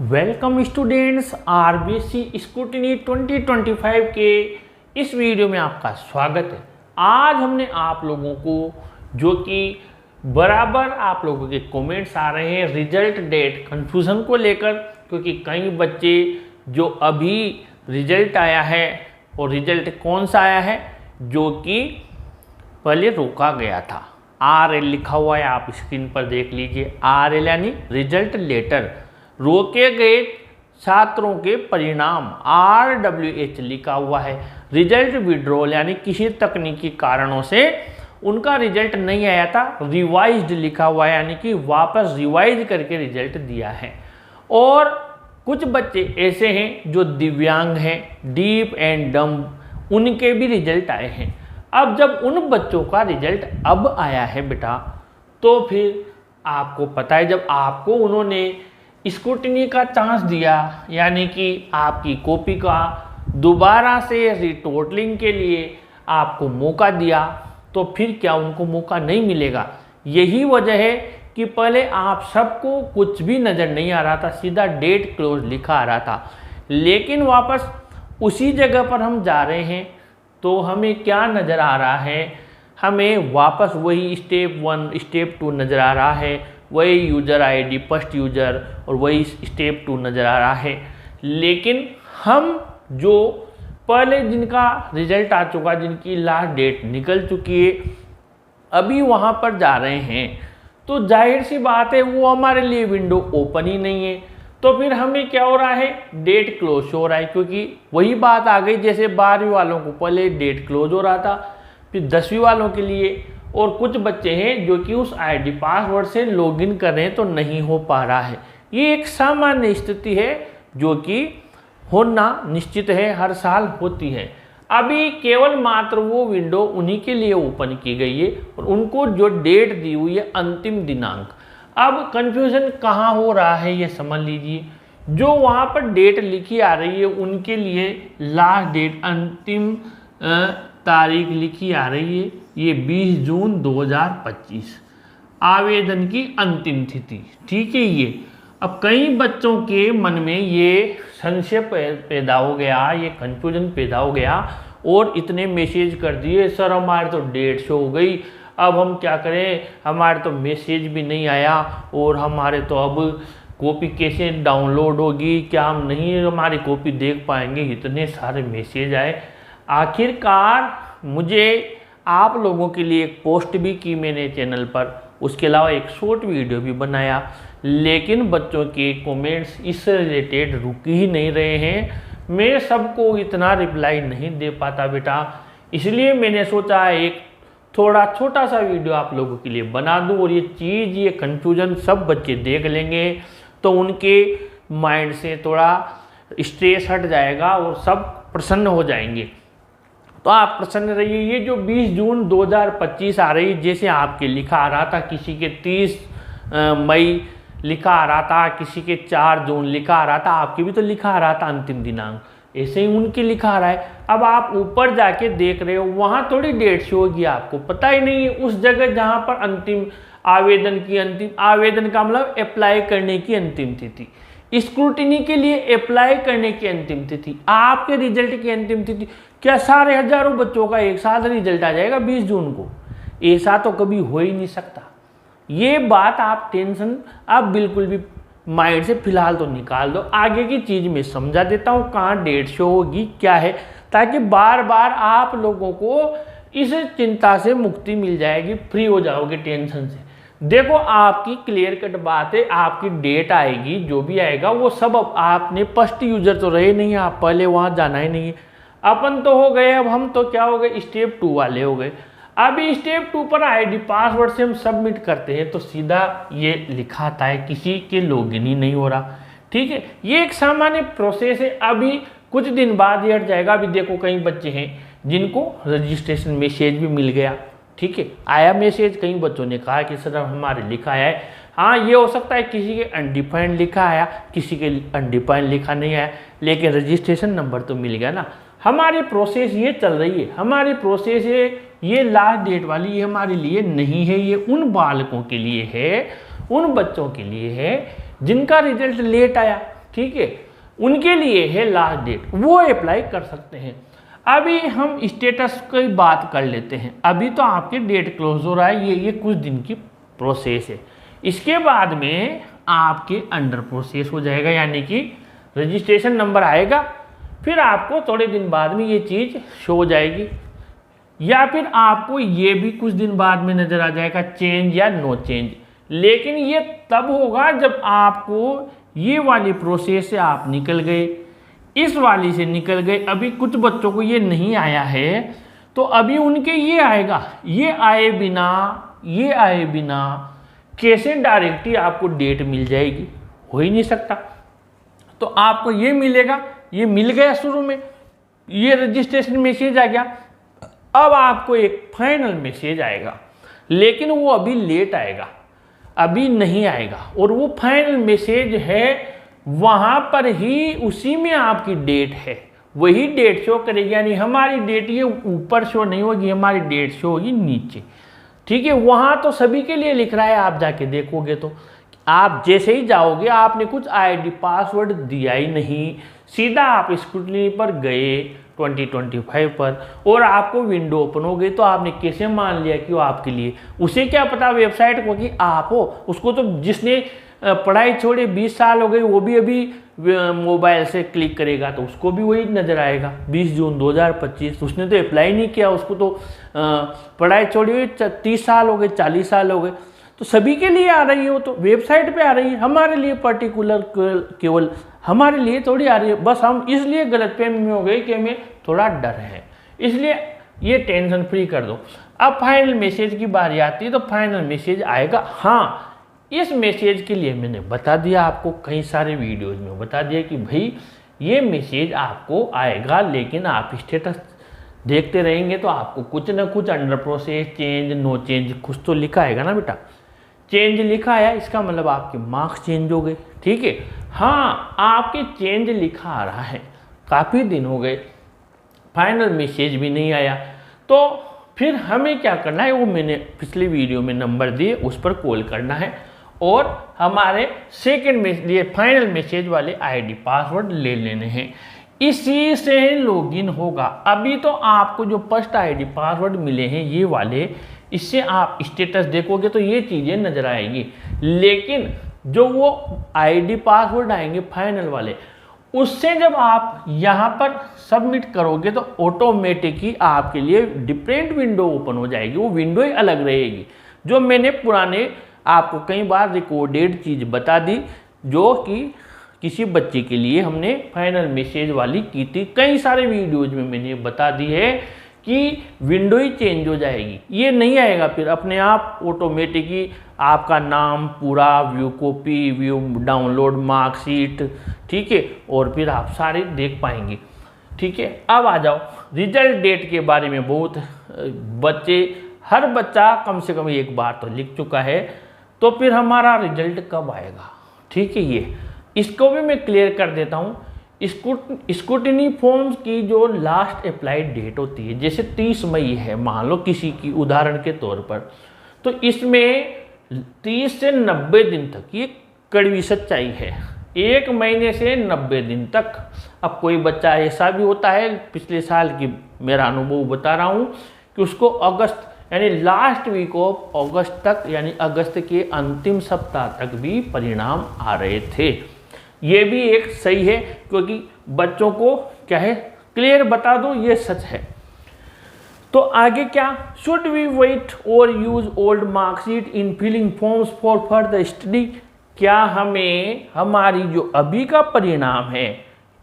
Welcome students, RBC scrutiny 2025 के इस video में आपका स्वागत है। आज हमने आप लोगों को जो कि बराबर आप लोगों के कमेंट्स आ रहे हैं रिजल्ट डेट कन्फ्यूज़न को लेकर, क्योंकि कई बच्चे जो अभी रिजल्ट आया है और रिजल्ट कौन सा आया है जो कि पहले रोका गया था। RL लिखा हुआ है, आप स्क्रीन पर देख लीजिए। RL यानी रिजल्ट लेटर, रोके गए छात्रों के परिणाम। RWH लिखा हुआ है रिजल्ट विड्रॉल, यानी किसी तकनीकी कारणों से उनका रिजल्ट नहीं आया था। रिवाइज्ड लिखा हुआ है, यानी कि वापस रिवाइज करके रिजल्ट दिया है। और कुछ बच्चे ऐसे हैं जो दिव्यांग हैं, डीफ एंड डम्ब, उनके भी रिजल्ट आए हैं। अब जब उन बच्चों का रिजल्ट अब आया है बेटा, तो फिर आपको पता है जब आपको उन्होंने स्क्रूटिनी का चांस दिया, यानी कि आपकी कॉपी का दोबारा से रिटोटलिंग के लिए आपको मौका दिया, तो फिर क्या उनको मौका नहीं मिलेगा? यही वजह है कि पहले आप सबको कुछ भी नज़र नहीं आ रहा था, सीधा डेट क्लोज लिखा आ रहा था। लेकिन वापस उसी जगह पर हम जा रहे हैं, तो हमें क्या नज़र आ रहा है? हमें वापस वही स्टेप 1 स्टेप 2 नज़र आ रहा है, वही यूज़र आईडी फर्स्ट यूज़र और वही स्टेप 2 नज़र आ रहा है। लेकिन हम जो पहले जिनका रिजल्ट आ चुका, जिनकी लास्ट डेट निकल चुकी है, अभी वहाँ पर जा रहे हैं, तो जाहिर सी बात है वो हमारे लिए विंडो ओपन ही नहीं है। तो फिर हमें क्या हो रहा है? डेट क्लोज हो रहा है, क्योंकि वही बात आ गई जैसे 12वीं वालों को पहले डेट क्लोज हो रहा था, फिर 10वीं वालों के लिए। और कुछ बच्चे हैं जो कि उस आईडी पासवर्ड से लॉगिन कर रहे हैं तो नहीं हो पा रहा है। ये एक सामान्य स्थिति है जो कि होना निश्चित है, हर साल होती है। अभी केवल मात्र वो विंडो उन्हीं के लिए ओपन की गई है और उनको जो डेट दी हुई है अंतिम दिनांक। अब कन्फ्यूज़न कहाँ हो रहा है ये समझ लीजिए। जो वहाँ पर डेट लिखी आ रही है उनके लिए लास्ट डेट अंतिम तारीख लिखी आ रही है, ये 20 जून 2025 आवेदन की अंतिम तिथि। ठीक है ये। अब कई बच्चों के मन में ये संशय पैदा हो गया, ये कन्फ्यूजन पैदा हो गया और इतने मैसेज कर दिए, सर हमारे तो डेट शो हो गई, अब हम क्या करें, हमारे तो मैसेज भी नहीं आया और हमारे तो अब कॉपी कैसे डाउनलोड होगी, क्या हम नहीं हमारी कॉपी देख पाएंगे, इतने सारे मैसेज आए। आखिरकार मुझे आप लोगों के लिए एक पोस्ट भी की मैंने चैनल पर, उसके अलावा एक शॉर्ट वीडियो भी बनाया, लेकिन बच्चों के कमेंट्स इससे रिलेटेड रुक ही नहीं रहे हैं। मैं सबको इतना रिप्लाई नहीं दे पाता बेटा, इसलिए मैंने सोचा एक थोड़ा छोटा सा वीडियो आप लोगों के लिए बना दूं और ये चीज़, ये कन्फ्यूज़न सब बच्चे देख लेंगे तो उनके माइंड से थोड़ा स्ट्रेस हट जाएगा और सब प्रसन्न हो जाएंगे। तो आप प्रसन्न रहिए। ये जो 20 जून 2025 आ रही, जैसे आपके लिखा आ रहा था, किसी के 30 मई लिखा आ रहा था, किसी के 4 जून लिखा आ रहा था, आपके भी तो लिखा आ रहा था अंतिम दिनांक, ऐसे ही उनके लिखा आ रहा है। अब आप ऊपर जाके देख रहे हो, वहाँ थोड़ी डेट शो होगी, आपको पता ही नहीं है उस जगह जहाँ पर अंतिम आवेदन की आवेदन का मतलब अप्लाई करने की अंतिम तिथि, स्क्रूटिनी के लिए अप्लाई करने की अंतिम तिथि, आपके रिजल्ट की अंतिम तिथि। क्या सारे हजारों बच्चों का एक साथ रिजल्ट आ जाएगा 20 जून को? ऐसा तो कभी हो ही नहीं सकता। ये बात आप टेंशन आप बिल्कुल भी माइंड से फिलहाल तो निकाल दो। आगे की चीज़ मैं समझा देता हूँ कहाँ डेट शो होगी क्या है, ताकि बार बार आप लोगों को इस चिंता से मुक्ति मिल जाएगी, फ्री हो जाओगे टेंशन से। देखो आपकी क्लियर कट बात है, आपकी डेट आएगी, जो भी आएगा वो सब। अब आपने फर्स्ट यूजर तो रहे नहीं, आप पहले वहाँ जाना ही नहीं है। अपन तो हो गए, अब हम तो क्या हो गए, स्टेप 2 वाले हो गए। अभी स्टेप 2 पर आईडी पासवर्ड से हम सबमिट करते हैं तो सीधा ये लिखा आता है किसी के लॉगिन ही नहीं हो रहा। ठीक है, ये एक सामान्य प्रोसेस है। अभी कुछ दिन बाद ये हट जाएगा। अभी देखो कई बच्चे हैं जिनको रजिस्ट्रेशन मैसेज भी मिल गया। ठीक है, आया मैसेज, कई बच्चों ने कहा कि सर हमारे लिखा है। हाँ, ये हो सकता है किसी के अनडिफाइंड लिखा आया, किसी के अनडिफाइंड लिखा नहीं आया, लेकिन रजिस्ट्रेशन नंबर तो मिल गया ना। हमारी प्रोसेस ये चल रही है, हमारी प्रोसेस है ये लास्ट डेट वाली, ये हमारे लिए नहीं है, ये उन बालकों के लिए है, उन बच्चों के लिए है जिनका रिजल्ट लेट आया। ठीक है, उनके लिए है लास्ट डेट, वो अप्लाई कर सकते हैं। अभी हम स्टेटस की बात कर लेते हैं। अभी तो आपके डेट क्लोज हो रहा है, ये कुछ दिन की प्रोसेस है। इसके बाद में आपके अंडर प्रोसेस हो जाएगा, यानी कि रजिस्ट्रेशन नंबर आएगा, फिर आपको थोड़े दिन बाद में ये चीज़ शो हो जाएगी, या फिर आपको ये भी कुछ दिन बाद में नज़र आ जाएगा चेंज या नो चेंज। लेकिन ये तब होगा जब आपको ये वाली प्रोसेस से आप निकल गए, इस वाली से निकल गए। अभी कुछ बच्चों को ये नहीं आया है, तो अभी उनके ये आएगा। ये आए बिना कैसे डायरेक्टली आपको डेट मिल जाएगी? हो ही नहीं सकता। तो आपको ये मिलेगा, ये मिल गया शुरू में, ये रजिस्ट्रेशन मैसेज आ गया। अब आपको एक फाइनल मैसेज आएगा, लेकिन वो अभी लेट आएगा, अभी नहीं आएगा। और वो फाइनल मैसेज है वहाँ पर ही, उसी में आपकी डेट है, वही डेट शो करेगी। यानी हमारी डेट ये ऊपर शो नहीं होगी, हमारी डेट शो होगी नीचे, ठीक है। वहाँ तो सभी के लिए लिख रहा है, आप जाके देखोगे तो आप जैसे ही जाओगे, आपने कुछ आईडी पासवर्ड दिया ही नहीं, सीधा आप स्क्रूटनी पर गए 2025 पर, और आपको विंडो ओपन हो गई, तो आपने कैसे मान लिया कि वो आपके लिए? उसे क्या पता वेबसाइट को कि आप हो? उसको तो जिसने पढ़ाई छोड़े 20 साल हो गई, वो भी अभी मोबाइल से क्लिक करेगा तो उसको भी वही नज़र आएगा 20 जून 2025। उसने तो अप्लाई नहीं किया, उसको तो पढ़ाई छोड़ी हुई 30 साल हो गए, 40 साल हो गए। तो सभी के लिए आ रही है, वो तो वेबसाइट पे आ रही है, हमारे लिए पर्टिकुलर केवल हमारे लिए थोड़ी आ रही है। बस हम इसलिए गलतफहमी में हो गए कि हमें थोड़ा डर है, इसलिए ये टेंशन फ्री कर दो। अब फाइनल मैसेज की बारी आती है, तो फाइनल मैसेज आएगा। हाँ, इस मैसेज के लिए मैंने बता दिया आपको, कई सारे वीडियोज में बता दिया कि भाई ये मैसेज आपको आएगा, लेकिन आप स्टेटस देखते रहेंगे तो आपको कुछ ना कुछ under process, change, no change, कुछ तो लिखा आएगा ना बेटा। चेंज लिखा आया, इसका मतलब आपके मार्क्स चेंज हो गए, ठीक है। हाँ, आपके चेंज लिखा आ रहा है, काफ़ी दिन हो गए, फाइनल मैसेज भी नहीं आया, तो फिर हमें क्या करना है? वो मैंने पिछले वीडियो में नंबर दिए, उस पर कॉल करना है और हमारे सेकंड में ये फाइनल मैसेज वाले आईडी पासवर्ड ले लेने हैं, इसी से लॉगिन होगा। अभी तो आपको जो फर्स्ट आईडी पासवर्ड मिले हैं ये वाले, इससे आप स्टेटस देखोगे तो ये चीज़ें नज़र आएंगी, लेकिन जो वो आईडी पासवर्ड आएंगे फाइनल वाले, उससे जब आप यहाँ पर सबमिट करोगे तो ऑटोमेटिक ही आपके लिए डिफरेंट विंडो ओपन हो जाएगी। वो विंडो ही अलग रहेगी। जो मैंने पुराने आपको कई बार रिकॉर्डेड चीज़ बता दी, जो कि किसी बच्चे के लिए हमने फाइनल मैसेज वाली की थी, कई सारे वीडियोज में मैंने बता दी है कि विंडो ही चेंज हो जाएगी। ये नहीं आएगा फिर अपने आप ऑटोमेटिकली आपका नाम पूरा, view copy, view download marksheet, ठीक है, और फिर आप सारे देख पाएंगे, ठीक है। अब आ जाओ रिजल्ट डेट के बारे में। बहुत बच्चे, हर बच्चा कम से कम एक बार तो लिख चुका है, तो फिर हमारा रिजल्ट कब आएगा, ठीक है। ये इसको भी मैं क्लियर कर देता हूँ। स्क्रूटिनी फॉर्म्स की जो लास्ट अप्लाइड डेट होती है, जैसे 30 मई है मान लो किसी की, उदाहरण के तौर पर, तो इसमें 30 से 90 दिन तक, ये कड़वी सच्चाई है, 1 महीने से 90 दिन तक। अब कोई बच्चा ऐसा भी होता है, पिछले साल की मेरा अनुभव बता रहा हूँ, कि उसको अगस्त यानी लास्ट वीक ऑफ अगस्त तक, यानी अगस्त के अंतिम सप्ताह तक भी परिणाम आ रहे थे। ये भी एक सही है, क्योंकि बच्चों को क्या है क्लियर बता दो, ये सच है। तो आगे क्या, शुड वी वेट और use old marksheet in filling forms for further study? क्या हमें हमारी जो अभी का परिणाम है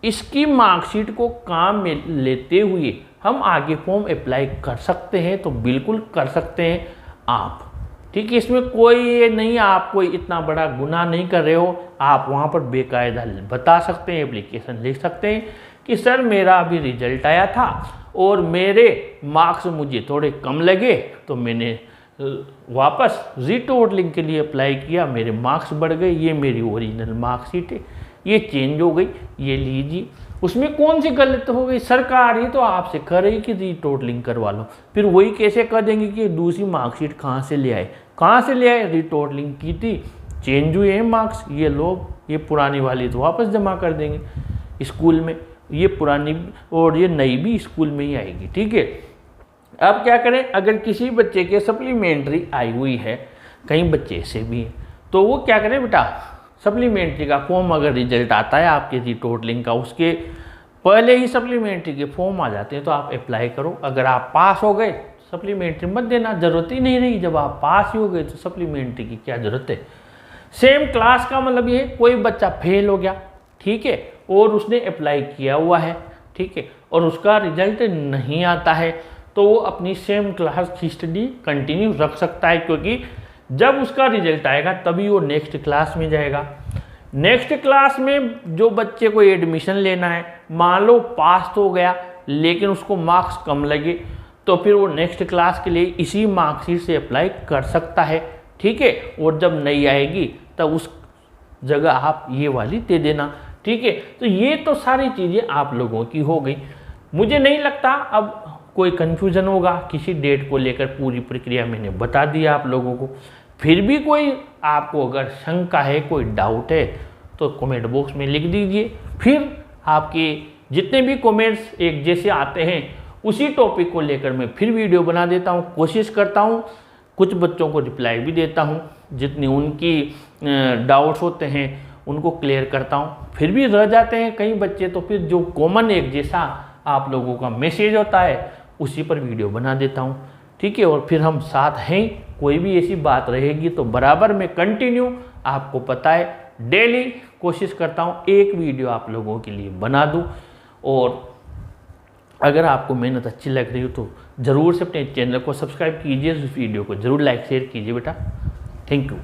इसकी मार्कशीट को काम में लेते हुए हम आगे फॉर्म अप्लाई कर सकते हैं? तो बिल्कुल कर सकते हैं आप, ठीक है। इसमें कोई ये नहीं, आप कोई इतना बड़ा गुनाह नहीं कर रहे हो। आप वहाँ पर बेकायदा बता सकते हैं, एप्लीकेशन लिख सकते हैं कि सर मेरा अभी रिजल्ट आया था और मेरे मार्क्स मुझे थोड़े कम लगे, तो मैंने वापस रीटोटलिंग के लिए अप्लाई किया, मेरे मार्क्स बढ़ गए, ये मेरी ओरिजिनल मार्कशीट है, ये चेंज हो गई, ये लीजिए। उसमें कौन सी गलत हो गई? सरकार ही तो आपसे कह रही कि रीटोटलिंग करवा लो, फिर वही कैसे कर देंगे कि दूसरी मार्कशीट कहाँ से ले आए? कहाँ से ले आए? रीटोटलिंग की थी, चेंज हुए हैं मार्क्स, ये लो, ये पुरानी वाली तो वापस जमा कर देंगे स्कूल में, ये पुरानी और ये नई भी स्कूल में ही आएगी। ठीक है, अब क्या करें, अगर किसी बच्चे के सप्लीमेंट्री आई हुई है, कई बच्चे ऐसे भी हैं, तो वो क्या करें बेटा, सप्लीमेंट्री का फॉर्म अगर रिजल्ट आता है आपके रीटोटलिंग का, उसके पहले ही सप्लीमेंट्री के फॉर्म आ जाते हैं, तो आप अप्लाई करो। अगर आप पास हो गए सप्लीमेंट्री मत देना, जरूरत ही नहीं रही। जब आप पास ही हो गए तो सप्लीमेंट्री की क्या जरूरत है। सेम क्लास का मतलब ये, कोई बच्चा फेल हो गया, ठीक है, और उसने अप्लाई किया हुआ है, ठीक है, और उसका रिजल्ट नहीं आता है, तो वो अपनी सेम क्लास की स्टडी कंटिन्यू रख सकता है, क्योंकि जब उसका रिजल्ट आएगा तभी वो नेक्स्ट क्लास में जाएगा। नेक्स्ट क्लास में जो बच्चे को एडमिशन लेना है, मान लो पास तो हो गया लेकिन उसको मार्क्स कम लगे, तो फिर वो नेक्स्ट क्लास के लिए इसी मार्कशीट से अप्लाई कर सकता है। ठीक है, और जब नई आएगी तब उस जगह आप ये वाली दे देना। ठीक है, तो ये तो सारी चीज़ें आप लोगों की हो गई। मुझे नहीं लगता अब कोई कन्फ्यूज़न होगा किसी डेट को लेकर, पूरी प्रक्रिया मैंने बता दिया आप लोगों को। फिर भी कोई आपको अगर शंका है, कोई डाउट है, तो कमेंट बॉक्स में लिख दीजिए। फिर आपके जितने भी कमेंट्स एक जैसे आते हैं उसी टॉपिक को लेकर मैं फिर वीडियो बना देता हूँ, कोशिश करता हूँ कुछ बच्चों को रिप्लाई भी देता हूँ, जितनी उनकी डाउट्स होते हैं उनको क्लियर करता हूँ। फिर भी रह जाते हैं कई बच्चे, तो फिर जो कॉमन एक जैसा आप लोगों का मैसेज होता है उसी पर वीडियो बना देता हूँ। ठीक है, और फिर हम साथ हैं, कोई भी ऐसी बात रहेगी तो बराबर में कंटिन्यू, आपको पता है डेली कोशिश करता हूँ एक वीडियो आप लोगों के लिए बना दूँ। और अगर आपको मेहनत अच्छी लग रही हो तो ज़रूर से अपने चैनल को सब्सक्राइब कीजिए, इस वीडियो को ज़रूर लाइक शेयर कीजिए बेटा। Thank you.